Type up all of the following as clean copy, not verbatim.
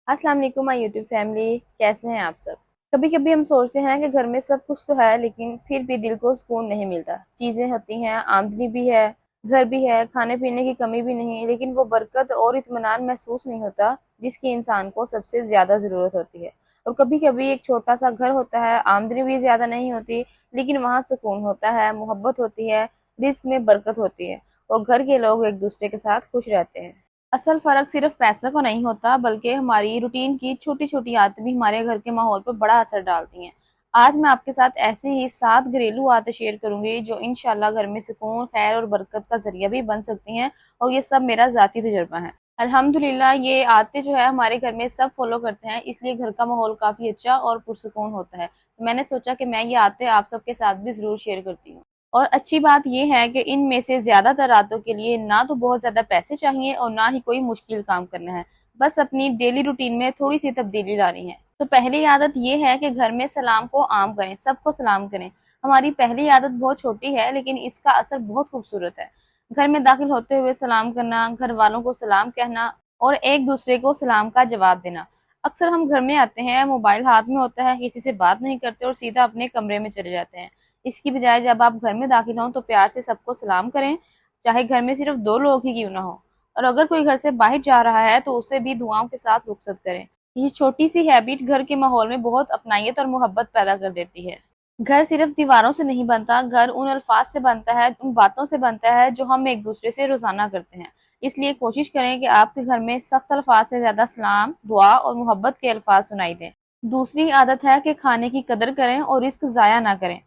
अस्सलाम वालेकुम my YouTube family, कैसे हैं आप सब। कभी कभी हम सोचते हैं कि घर में सब कुछ तो है लेकिन फिर भी दिल को सुकून नहीं मिलता। चीज़ें होती हैं, आमदनी भी है, घर भी है, खाने पीने की कमी भी नहीं, लेकिन वो बरकत और इत्मीनान महसूस नहीं होता जिसकी इंसान को सबसे ज़्यादा ज़रूरत होती है। और कभी कभी एक छोटा सा घर होता है, आमदनी भी ज़्यादा नहीं होती, लेकिन वहाँ सुकून होता है, मोहब्बत होती है, रिस्क में बरकत होती है और घर के लोग एक दूसरे के साथ खुश रहते हैं। असल फ़र्क सिर्फ पैसे का नहीं होता, बल्कि हमारी रूटीन की छोटी छोटी आदतें भी हमारे घर के माहौल पर बड़ा असर डालती हैं। आज मैं आपके साथ ऐसे ही 7 घरेलू आदतें शेयर करूंगी जो इंशाल्लाह घर में सुकून, खैर और बरकत का जरिया भी बन सकती हैं, और ये सब मेरा ज़ाती तजुर्बा है। अल्हम्दुलिल्लाह ये आदतें जो है हमारे घर में सब फॉलो करते हैं, इसलिए घर का माहौल काफ़ी अच्छा और पुरसुकून होता है। तो मैंने सोचा कि मैं ये आदतें आप सबके साथ भी ज़रूर शेयर करती हूँ। और अच्छी बात ये है कि इनमें से ज़्यादातर रातों के लिए ना तो बहुत ज़्यादा पैसे चाहिए और ना ही कोई मुश्किल काम करना है, बस अपनी डेली रूटीन में थोड़ी सी तब्दीली लानी है। तो पहली आदत ये है कि घर में सलाम को आम करें, सबको सलाम करें। हमारी पहली आदत बहुत छोटी है लेकिन इसका असर बहुत खूबसूरत है। घर में दाखिल होते हुए सलाम करना, घर वालों को सलाम कहना और एक दूसरे को सलाम का जवाब देना। अक्सर हम घर में आते हैं, मोबाइल हाथ में होता है, किसी से बात नहीं करते और सीधा अपने कमरे में चले जाते हैं। इसकी बजाय जब आप घर में दाखिल हों तो प्यार से सबको सलाम करें, चाहे घर में सिर्फ 2 लोग ही क्यों ना हो। और अगर कोई घर से बाहर जा रहा है तो उसे भी दुआओं के साथ रुखसत करें। ये छोटी सी हैबिट घर के माहौल में बहुत अपनायत और मोहब्बत पैदा कर देती है। घर सिर्फ दीवारों से नहीं बनता, घर उन अल्फाज से बनता है, उन बातों से बनता है जो हम एक दूसरे से रोजाना करते हैं। इसलिए कोशिश करें कि आपके घर में सख्त अल्फाज से ज्यादा सलाम, दुआ और मोहब्बत के अल्फाज सुनाई दें। दूसरी आदत है कि खाने की कदर करें और रिस्क ज़ाया ना करें।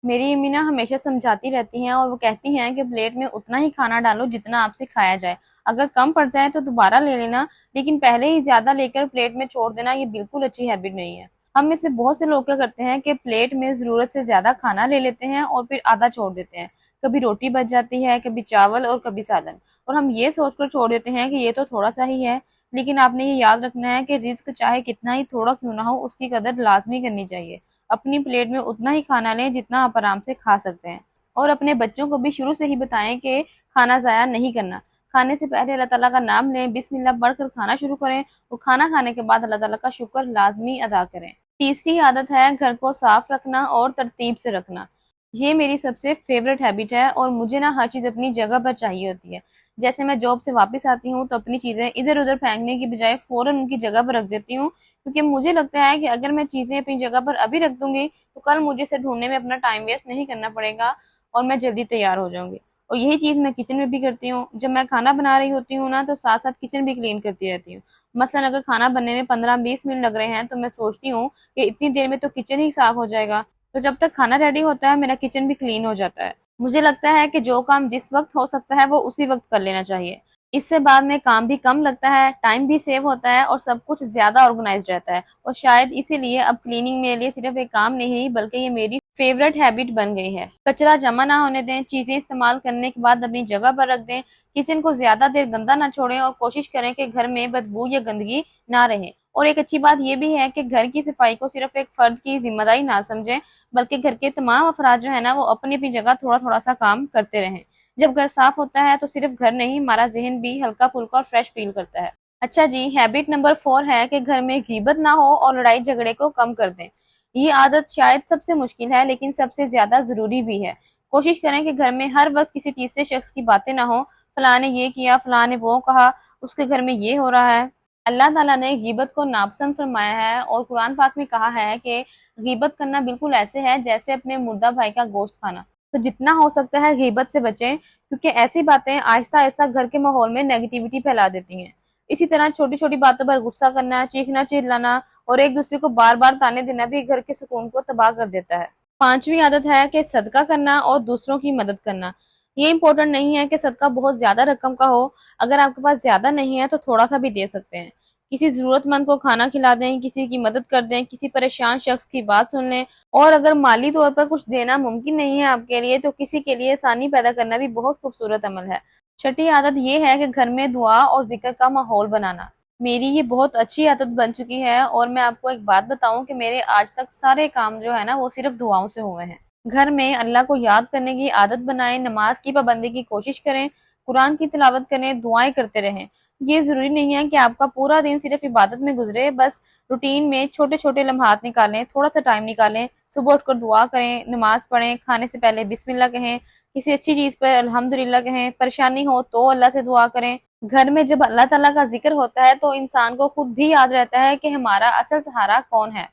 मेरी अम्मी ना हमेशा समझाती रहती हैं और वो कहती हैं कि प्लेट में उतना ही खाना डालो जितना आपसे खाया जाए। अगर कम पड़ जाए तो दोबारा ले लेना, लेकिन पहले ही ज्यादा लेकर प्लेट में छोड़ देना ये बिल्कुल अच्छी हैबिट नहीं है। हम में से बहुत से लोग क्या करते हैं कि प्लेट में जरूरत से ज्यादा खाना ले लेते हैं और फिर आधा छोड़ देते हैं। कभी रोटी बच जाती है, कभी चावल और कभी सालन, और हम ये सोचकर छोड़ देते हैं कि ये तो थोड़ा सा ही है। लेकिन आपने ये याद रखना है कि रिस्क चाहे कितना ही थोड़ा क्यों ना हो, उसकी कदर लाजमी करनी चाहिए। अपनी प्लेट में उतना ही खाना लें जितना आप आराम से खा सकते हैं, और अपने बच्चों को भी शुरू से ही बताएं कि खाना ज़ाया नहीं करना। खाने से पहले अल्लाह ताला का नाम लें, बिस्मिल्लाह पढ़कर खाना शुरू करें और खाना खाने के बाद अल्लाह ताला का शुक्र लाजमी अदा करें। तीसरी आदत है घर को साफ रखना और तरतीब से रखना। ये मेरी सबसे फेवरेट हैबिट है और मुझे ना हर चीज़ अपनी जगह पर चाहिए होती है। जैसे मैं जॉब से वापस आती हूँ तो अपनी चीज़ें इधर उधर फेंकने की बजाय फ़ौरन उनकी जगह पर रख देती हूँ, क्योंकि मुझे लगता है कि अगर मैं चीज़ें अपनी जगह पर अभी रख दूंगी तो कल मुझे इसे ढूंढने में अपना टाइम वेस्ट नहीं करना पड़ेगा और मैं जल्दी तैयार हो जाऊंगी। और यही चीज़ मैं किचन में भी करती हूँ। जब मैं खाना बना रही होती हूँ ना तो साथ साथ किचन भी क्लीन करती रहती हूँ। मसलन अगर खाना बनने में 15-20 मिनट लग रहे हैं तो मैं सोचती हूँ कि इतनी देर में तो किचन ही साफ हो जाएगा, तो जब तक खाना रेडी होता है मेरा किचन भी क्लीन हो जाता है। मुझे लगता है कि जो काम जिस वक्त हो सकता है वो उसी वक्त कर लेना चाहिए। इससे बाद में काम भी कम लगता है, टाइम भी सेव होता है और सब कुछ ज्यादा ऑर्गेनाइज्ड रहता है। और शायद इसीलिए अब क्लीनिंग मेरे लिए सिर्फ एक काम नहीं बल्कि ये मेरी फेवरेट हैबिट बन गई है। कचरा जमा ना होने दें, चीजें इस्तेमाल करने के बाद अपनी जगह पर रख दें, किचन को ज्यादा देर गंदा ना छोड़ें और कोशिश करें कि घर में बदबू या गंदगी ना रहे। और एक अच्छी बात यह भी है कि घर की सफाई को सिर्फ एक फर्द की जिम्मेदारी ना समझें, बल्कि घर के तमाम अफराद जो है ना वो अपनी अपनी जगह थोड़ा थोड़ा सा काम करते रहें। जब घर साफ होता है तो सिर्फ घर नहीं, हमारा जहन भी हल्का फुल्का और फ्रेश फील करता है। अच्छा जी, हैबिट नंबर 4 है कि घर में गीबत ना हो और लड़ाई झगड़े को कम कर दें। ये आदत शायद सबसे मुश्किल है लेकिन सबसे ज्यादा जरूरी भी है। कोशिश करें कि घर में हर वक्त किसी तीसरे शख्स की बातें ना हो। फलां ने ये किया, फलां ने वो कहा, उसके घर में ये हो रहा है। अल्लाह ताला ने गीबत को नापसंद फरमाया है और कुरान पाक में कहा है कि गीबत करना बिल्कुल ऐसे है जैसे अपने मुर्दा भाई का गोश्त खाना। तो जितना हो सकता है गीबत से बचें, क्योंकि ऐसी बातें आहिस्ता आहिस्ता घर के माहौल में नेगेटिविटी फैला देती हैं। इसी तरह छोटी छोटी बातों पर गुस्सा करना, चीखना चिल्लाना और एक दूसरे को बार बार ताने देना भी घर के सुकून को तबाह कर देता है। पांचवी आदत है कि सदका करना और दूसरों की मदद करना। ये इंपॉर्टेंट नहीं है कि सदका बहुत ज्यादा रकम का हो, अगर आपके पास ज्यादा नहीं है तो थोड़ा सा भी दे सकते हैं। किसी जरूरतमंद को खाना खिला दें, किसी की मदद कर दें, किसी परेशान शख्स की बात सुन लें। और अगर माली तौर पर कुछ देना मुमकिन नहीं है आपके लिए तो किसी के लिए आसानी पैदा करना भी बहुत खूबसूरत अमल है। छठी आदत ये है कि घर में दुआ और जिक्र का माहौल बनाना। मेरी ये बहुत अच्छी आदत बन चुकी है और मैं आपको एक बात बताऊं कि मेरे आज तक सारे काम जो है ना वो सिर्फ दुआओं से हुए हैं। घर में अल्लाह को याद करने की आदत बनाएं, नमाज की पाबंदी की कोशिश करें, कुरान की तिलावत करें, दुआएं करते रहें। یہ ضروری نہیں ہے کہ آپ کا پورا دن صرف عبادت میں گزرے، بس روٹین میں چھوٹے چھوٹے لمحات نکالیں، تھوڑا سا ٹائم نکالیں، صبح اٹھ کر دعا کریں، نماز پڑھیں، کھانے سے پہلے بسم اللہ کہیں، کسی اچھی چیز پر الحمدللہ کہیں، پریشانی ہو تو اللہ سے دعا کریں۔ گھر میں جب اللہ تعالیٰ کا ذکر ہوتا ہے تو انسان کو خود بھی یاد رہتا ہے کہ ہمارا اصل سہارا کون ہے۔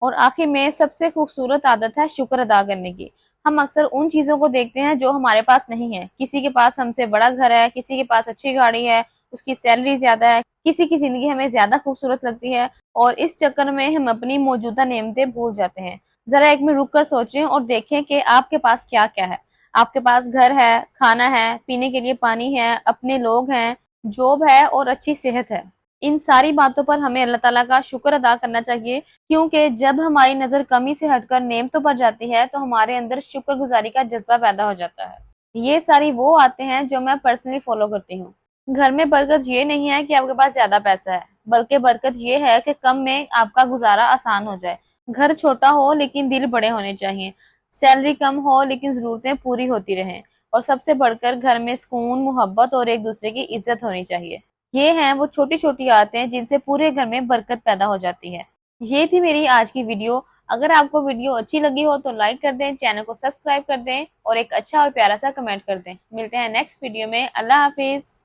اور آخر میں سب سے خوبصورت عادت ہے شکر ادا کرنے کی۔ ہم اکثر ان چیزوں کو دیکھتے ہیں جو ہمارے پاس نہیں ہے۔ کسی کے پاس ہم سے بڑا گھر ہے، کسی کے پاس اچھی گاڑی ہے، اس کی سیلری زیادہ ہے، کسی کی زندگی ہمیں زیادہ خوبصورت لگتی ہے، اور اس چکر میں ہم اپنی موجودہ نعمتیں بھول جاتے ہیں۔ ذرا ایک منٹ رک کر سوچیں اور دیکھیں کہ آپ کے پاس کیا کیا ہے۔ آپ کے پاس گھر ہے، کھانا ہے، پینے کے لیے پانی ہے، اپنے لوگ ہیں، جاب ہے اور اچھی صحت ہے۔ ان ساری باتوں پر ہمیں اللہ تعالیٰ کا شکر ادا کرنا چاہیے، کیونکہ جب ہماری نظر کمی سے ہٹ کر نعمتوں پر جاتی ہے تو ہمارے اندر شکر گزاری کا جذبہ پیدا ہو جاتا ہے۔ یہ ساری وہ آتے ہیں جو میں پرسنلی فالو کرتی ہوں۔ گھر میں برکت یہ نہیں ہے کہ آپ کے پاس زیادہ پیسہ ہے، بلکہ برکت یہ ہے کہ کم میں آپ کا گزارا آسان ہو جائے۔ گھر چھوٹا ہو لیکن دل بڑے ہونے چاہیے، سیلری کم ہو لیکن ضرورتیں پوری ہوتی رہیں، اور سب سے بڑھ کر گھر میں سکون، محبت اور ایک دوسرے کی عزت ہونی چاہیے۔ یہ ہیں وہ چھوٹی چھوٹی عادتیں جن سے پورے گھر میں برکت پیدا ہو جاتی ہے۔ یہ تھی میری آج کی ویڈیو۔ اگر آپ کو ویڈیو اچھی لگی ہو تو لائک کر دیں، چینل کو سبسکرائب کر دیں اور ایک اچھا اور پیارا سا کمنٹ کر دیں۔ ملتے ہیں نیکسٹ ویڈیو میں۔ اللہ حافظ۔